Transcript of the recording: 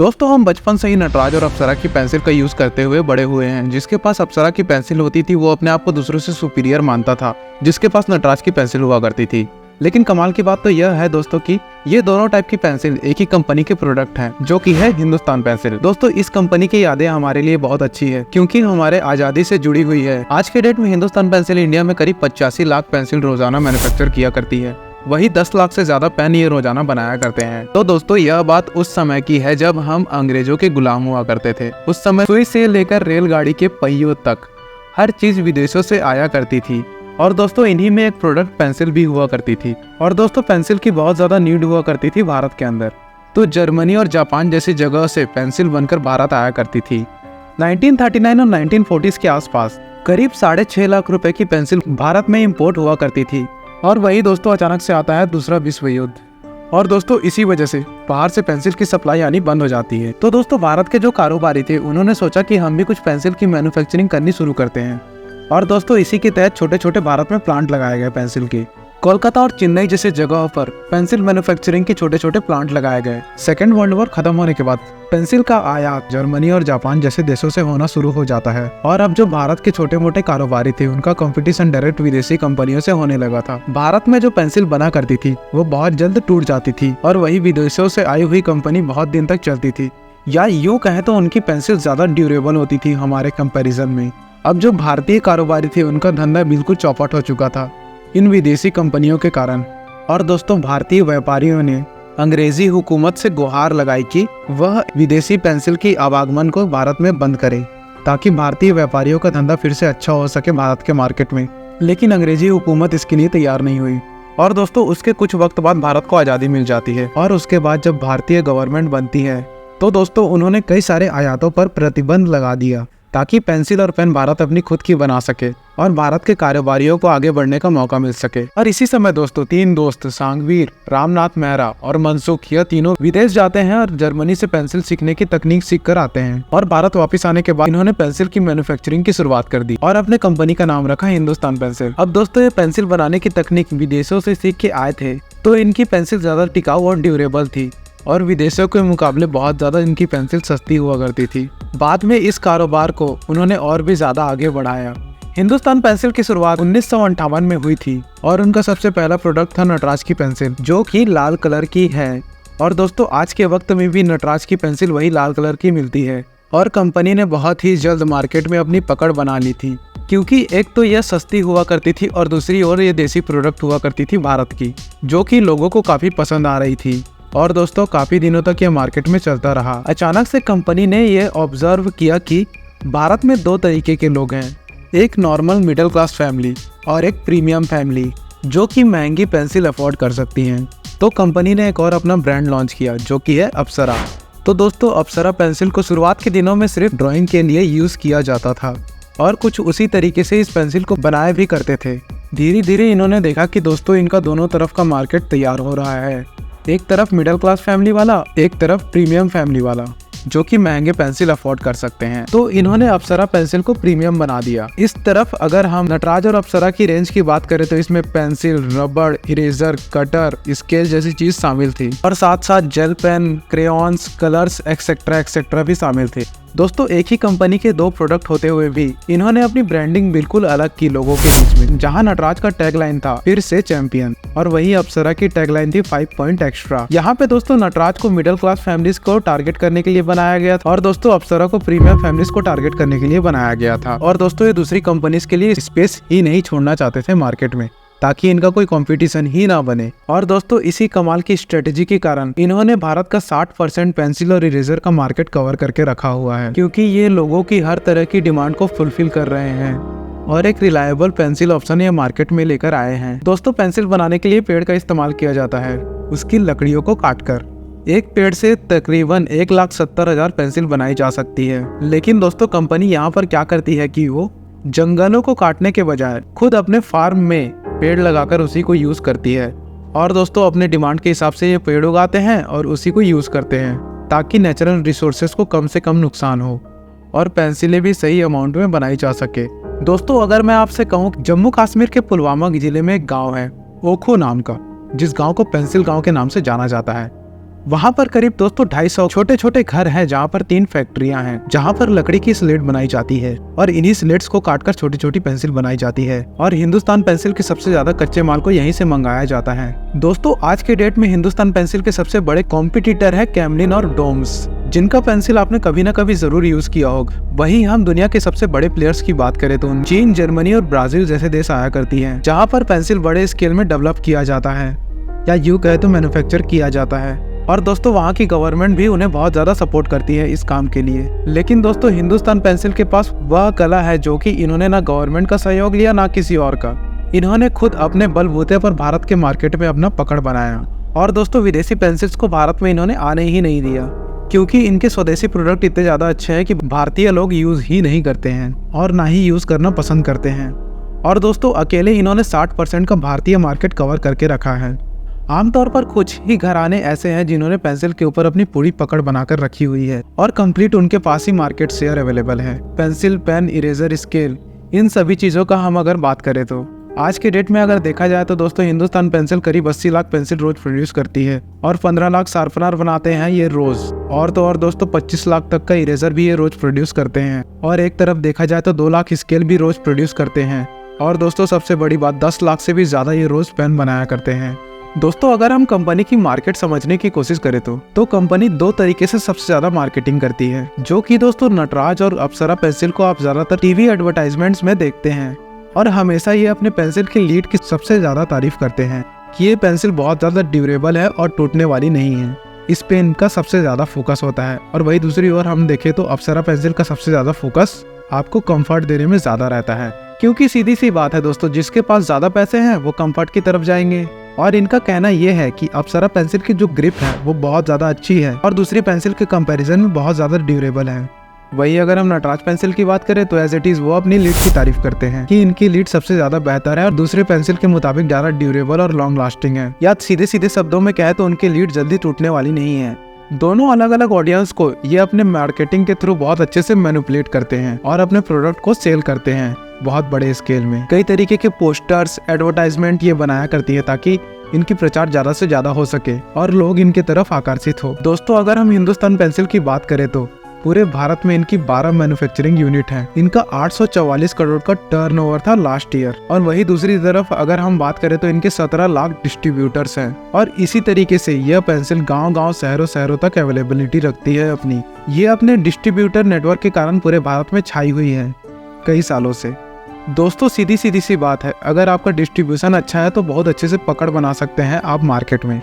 दोस्तों हम बचपन से ही नटराज और अप्सरा की पेंसिल का यूज करते हुए बड़े हुए हैं। जिसके पास अप्सरा की पेंसिल होती थी वो अपने आप को दूसरों से सुपीरियर मानता था, जिसके पास नटराज की पेंसिल हुआ करती थी। लेकिन कमाल की बात तो यह है दोस्तों कि ये दोनों टाइप की पेंसिल एक ही कंपनी के प्रोडक्ट हैं, जो कि है हिंदुस्तान पेंसिल। दोस्तों इस कंपनी की यादें हमारे लिए बहुत अच्छी है, क्योंकि हमारे आजादी से जुड़ी हुई है। आज के डेट में हिंदुस्तान पेंसिल इंडिया में करीब 85 लाख पेंसिल रोजाना मैन्युफैक्चर किया करती है। वही 10 लाख से ज्यादा पेन ये रोजाना बनाया करते हैं। तो दोस्तों यह बात उस समय की है जब हम अंग्रेजों के गुलाम हुआ करते थे। उस समय सुई से लेकर रेलगाड़ी के पहियों तक हर चीज विदेशों से आया करती थी। और दोस्तों इन्हीं में एक प्रोडक्ट पेंसिल भी हुआ करती थी। और दोस्तों पेंसिल की बहुत ज्यादा नीड हुआ करती थी भारत के अंदर। तो जर्मनी और जापान जैसी जगह से पेंसिल बनकर भारत आया करती थी। 1939 और 1940 के आसपास करीब 6.5 लाख रुपए की पेंसिल भारत में इम्पोर्ट हुआ करती थी। और वही दोस्तों अचानक से आता है दूसरा विश्व युद्ध, और दोस्तों इसी वजह से बाहर से पेंसिल की सप्लाई आनी बंद हो जाती है। तो दोस्तों भारत के जो कारोबारी थे उन्होंने सोचा कि हम भी कुछ पेंसिल की मैन्युफैक्चरिंग करनी शुरू करते हैं। और दोस्तों इसी के तहत छोटे छोटे भारत में प्लांट लगाए गए पेंसिल के। कोलकाता और चेन्नई जैसे जगहों पर पेंसिल मैन्युफैक्चरिंग के छोटे छोटे प्लांट लगाए गए। सेकेंड वर्ल्ड वॉर खत्म होने के बाद पेंसिल का आयात जर्मनी और जापान जैसे देशों से होना शुरू हो जाता है। और अब जो भारत के छोटे मोटे कारोबारी थे उनका कंपटीशन डायरेक्ट विदेशी कंपनियों से होने लगा था। भारत में जो पेंसिल बना करती थी वो बहुत जल्द टूट जाती थी, और वही विदेशों से आई हुई कंपनी बहुत दिन तक चलती थी। या यूँ कहें तो उनकी पेंसिल ज्यादा ड्यूरेबल होती थी हमारे कंपेरिजन में। अब जो भारतीय कारोबारी थे उनका धंधा बिल्कुल चौपट हो चुका था इन विदेशी कंपनियों के कारण। और दोस्तों भारतीय व्यापारियों ने अंग्रेजी हुकूमत से गुहार लगाई कि वह विदेशी पेंसिल की आवागमन को भारत में बंद करे, ताकि भारतीय व्यापारियों का धंधा फिर से अच्छा हो सके भारत के मार्केट में। लेकिन अंग्रेजी हुकूमत इसके लिए तैयार नहीं हुई। और दोस्तों उसके कुछ वक्त बाद भारत को आज़ादी मिल जाती है। और उसके बाद जब भारतीय गवर्नमेंट बनती है तो दोस्तों उन्होंने कई सारे आयातों पर प्रतिबंध लगा दिया, ताकि पेंसिल और पेन भारत अपनी खुद की बना सके और भारत के कारोबारियों को आगे बढ़ने का मौका मिल सके। और इसी समय दोस्तों 3 दोस्त सांगवीर, रामनाथ मेहरा और मनसुख यह तीनों विदेश जाते हैं और जर्मनी से पेंसिल सीखने की तकनीक सीख कर आते हैं। और भारत वापस आने के बाद इन्होंने पेंसिल की मैन्युफैक्चरिंग की शुरुआत कर दी और अपने कंपनी का नाम रखा हिंदुस्तान पेंसिल। अब दोस्तों ये पेंसिल बनाने की तकनीक विदेशों से सीख के आए थे, तो इनकी पेंसिल ज्यादा टिकाऊ और ड्यूरेबल थी, और विदेशों के मुकाबले बहुत ज्यादा इनकी पेंसिल सस्ती हुआ करती थी। बाद में इस कारोबार को उन्होंने और भी ज्यादा आगे बढ़ाया। हिंदुस्तान पेंसिल की शुरुआत 1958 में हुई थी, और उनका सबसे पहला प्रोडक्ट था नटराज की पेंसिल, जो कि लाल कलर की है। और दोस्तों आज के वक्त में भी नटराज की पेंसिल वही लाल कलर की मिलती है। और कंपनी ने बहुत ही जल्द मार्केट में अपनी पकड़ बना ली थी, क्योंकि एक तो यह सस्ती हुआ करती थी और दूसरी ओर ये देसी प्रोडक्ट हुआ करती थी भारत की, जो कि लोगों को काफी पसंद आ रही थी। और दोस्तों काफी दिनों तक यह मार्केट में चलता रहा। अचानक से कंपनी ने यह ऑब्जर्व किया कि भारत में 2 तरीके के लोग हैं, एक नॉर्मल मिडिल क्लास फैमिली और एक प्रीमियम फैमिली, जो कि महंगी पेंसिल अफोर्ड कर सकती हैं। तो कंपनी ने एक और अपना ब्रांड लॉन्च किया, जो कि है अप्सरा। तो दोस्तों अप्सरा पेंसिल को शुरुआत के दिनों में सिर्फ ड्राइंग के लिए यूज किया जाता था, और कुछ उसी तरीके से इस पेंसिल को बनाया भी करते थे। धीरे धीरे इन्होंने देखा कि दोस्तों इनका दोनों तरफ का मार्केट तैयार हो रहा है, एक तरफ मिडिल क्लास फैमिली वाला, एक तरफ प्रीमियम फैमिली वाला, जो कि महंगे पेंसिल अफोर्ड कर सकते हैं। तो इन्होंने अप्सरा पेंसिल को प्रीमियम बना दिया। इस तरफ अगर हम नटराज और अप्सरा की रेंज की बात करें तो इसमें पेंसिल, रबड़, इरेजर, कटर, स्केल जैसी चीज शामिल थी, और साथ साथ gel pen, crayons, colours etcetera etcetera भी शामिल थे। दोस्तों एक ही कंपनी के 2 प्रोडक्ट होते हुए भी इन्होंने अपनी ब्रांडिंग बिल्कुल अलग की लोगों के बीच में। जहां नटराज का टैगलाइन था फिर से चैंपियन, और वही अप्सरा की टैगलाइन थी 5 पॉइंट एक्स्ट्रा। यहाँ पे दोस्तों नटराज को मिडिल क्लास फैमिलीज को टारगेट करने के लिए बनाया गया था, और दोस्तों अप्सरा को प्रीमियम फैमिलीज को टारगेट करने के लिए बनाया गया था। और दोस्तों ये दूसरी कंपनीज के लिए स्पेस ही नहीं छोड़ना चाहते थे मार्केट में, ताकि इनका कोई कंपटीशन ही ना बने। और दोस्तों इसी कमाल की स्ट्रेटेजी के कारण इन्होंने भारत का 60% पेंसिल और इरेजर का मार्केट कवर करके रखा हुआ है, क्योंकि ये लोगों की हर तरह की डिमांड को फुलफिल कर रहे हैं और एक रिलायबल पेंसिल ऑप्शन ये मार्केट में लेकर आए हैं। दोस्तों पेंसिल बनाने के लिए पेड़ का इस्तेमाल किया जाता है, उसकी लकड़ियों को काटकर। एक पेड़ से तकरीबन 1,70,000 पेंसिल बनाई जा सकती है। लेकिन दोस्तों कंपनी यहाँ पर क्या करती है कि वो जंगलों को काटने के बजाय खुद अपने फार्म में पेड़ लगाकर उसी को यूज करती है, और दोस्तों अपने डिमांड के हिसाब से ये पेड़ उगाते हैं और उसी को यूज करते हैं, ताकि नेचुरल रिसोर्सेज को कम से कम नुकसान हो और पेंसिलें भी सही अमाउंट में बनाई जा सके। दोस्तों अगर मैं आपसे कहूँ, जम्मू कश्मीर के पुलवामा जिले में एक गाँव है ओखो नाम का, जिस गाँव को पेंसिल गाँव के नाम से जाना जाता है। वहाँ पर करीब दोस्तों 250 छोटे छोटे घर हैं जहाँ पर 3 फैक्ट्रियाँ हैं जहाँ पर लकड़ी की स्लेट बनाई जाती है और इन्हीं स्लेट्स को काटकर छोटी छोटी पेंसिल बनाई जाती है और हिंदुस्तान पेंसिल के सबसे ज्यादा कच्चे माल को यहीं से मंगाया जाता है। दोस्तों आज के डेट में हिंदुस्तान पेंसिल के सबसे बड़े कॉम्पिटिटर है कैमलिन और डोम्स, जिनका पेंसिल आपने कभी ना कभी जरूर यूज किया होगा। वहीं हम दुनिया के सबसे बड़े प्लेयर्स की बात करें तो चीन, जर्मनी और ब्राजील जैसे देश आया करती हैं, जहाँ पर पेंसिल बड़े स्केल में डेवलप किया जाता है या यूं कहे तो मैन्युफैक्चर किया जाता है। और दोस्तों वहाँ की गवर्नमेंट भी उन्हें बहुत ज्यादा सपोर्ट करती है इस काम के लिए। लेकिन दोस्तों हिंदुस्तान पेंसिल के पास वह कला है जो कि इन्होंने ना गवर्नमेंट का सहयोग लिया ना किसी और का। इन्होंने खुद अपने बलबूते पर भारत के मार्केट में अपना पकड़ बनाया और दोस्तों विदेशी पेंसिल्स को भारत में इन्होंने आने ही नहीं दिया, क्योंकि इनके स्वदेशी प्रोडक्ट इतने ज्यादा अच्छे हैं कि भारतीय लोग यूज ही नहीं करते हैं और ना ही यूज करना पसंद करते हैं। और दोस्तों अकेले इन्होंने 60% का भारतीय मार्केट कवर करके रखा है। आमतौर पर कुछ ही घराने ऐसे हैं जिन्होंने पेंसिल के ऊपर अपनी पूरी पकड़ बनाकर रखी हुई है और कंप्लीट उनके पास ही मार्केट शेयर अवेलेबल है। पेंसिल, पेन, इरेजर, स्केल, इन सभी चीजों का हम अगर बात करें तो आज के डेट में अगर देखा जाए तो दोस्तों हिंदुस्तान पेंसिल करीब 80 लाख पेंसिल रोज प्रोड्यूस करती है और 15 लाख शार्पनर बनाते हैं ये रोज। और तो और दोस्तों 25 लाख तक का इरेजर भी ये रोज प्रोड्यूस करते हैं और एक तरफ देखा जाए तो 2 लाख स्केल भी रोज प्रोड्यूस करते हैं। और दोस्तों सबसे बड़ी बात 10 लाख से भी ज्यादा ये रोज पेन बनाया करते हैं। दोस्तों अगर हम कंपनी की मार्केट समझने की कोशिश करें तो कंपनी 2 तरीके से सबसे ज्यादा मार्केटिंग करती है, जो कि दोस्तों नटराज और अप्सरा पेंसिल को आप ज्यादातर टीवी एडवर्टाइजमेंट्स में देखते हैं और हमेशा ये अपने पेंसिल की लीड की सबसे ज्यादा तारीफ करते हैं कि ये पेंसिल बहुत ज्यादा ड्यूरेबल है और टूटने वाली नहीं है। इस पे इनका सबसे ज्यादा फोकस होता है। और वही दूसरी ओर हम देखें तो अप्सरा पेंसिल का सबसे ज्यादा फोकस आपको कंफर्ट देने में ज्यादा रहता है, क्योंकि सीधी सी बात है दोस्तों, जिसके पास ज्यादा पैसे हैं वो कंफर्ट की तरफ जाएंगे। और इनका कहना यह है कि अप्सरा पेंसिल की जो ग्रिप है वो बहुत ज्यादा अच्छी है और दूसरी पेंसिल के कंपैरिजन में बहुत ज्यादा ड्यूरेबल है। वही अगर हम नटराज पेंसिल की बात करें तो एज इट इज वो अपनी लीड की तारीफ करते हैं कि इनकी लीड सबसे ज्यादा बेहतर है और दूसरे पेंसिल के मुताबिक ज्यादा ड्यूरेबल और लॉन्ग लास्टिंग है, या सीधे सीधे शब्दों में कहे तो उनकी लीड जल्दी टूटने वाली नहीं है। दोनों अलग अलग ऑडियंस को ये अपने मार्केटिंग के थ्रू बहुत अच्छे से मैनिपुलेट करते हैं और अपने प्रोडक्ट को सेल करते हैं बहुत बड़े स्केल में। कई तरीके के पोस्टर्स, एडवर्टाइजमेंट ये बनाया करती है ताकि इनकी प्रचार ज्यादा से ज्यादा हो सके और लोग इनके तरफ आकर्षित हो। दोस्तों अगर हम हिंदुस्तान पेंसिल की बात करें तो पूरे भारत में इनकी 12 मैन्युफैक्चरिंग यूनिट हैं। इनका 844 करोड़ का टर्नओवर था लास्ट ईयर। और वही दूसरी तरफ अगर हम बात करें तो इनके 17 लाख डिस्ट्रीब्यूटर्स हैं और इसी तरीके से यह पेंसिल गांव-गांव, शहरों तक अवेलेबिलिटी रखती है अपनी। ये अपने डिस्ट्रीब्यूटर नेटवर्क के कारण पूरे भारत में छाई हुई है कई सालों से। दोस्तों सीधी सी बात है, अगर आपका डिस्ट्रीब्यूशन अच्छा है तो बहुत अच्छे से पकड़ बना सकते हैं आप मार्केट में।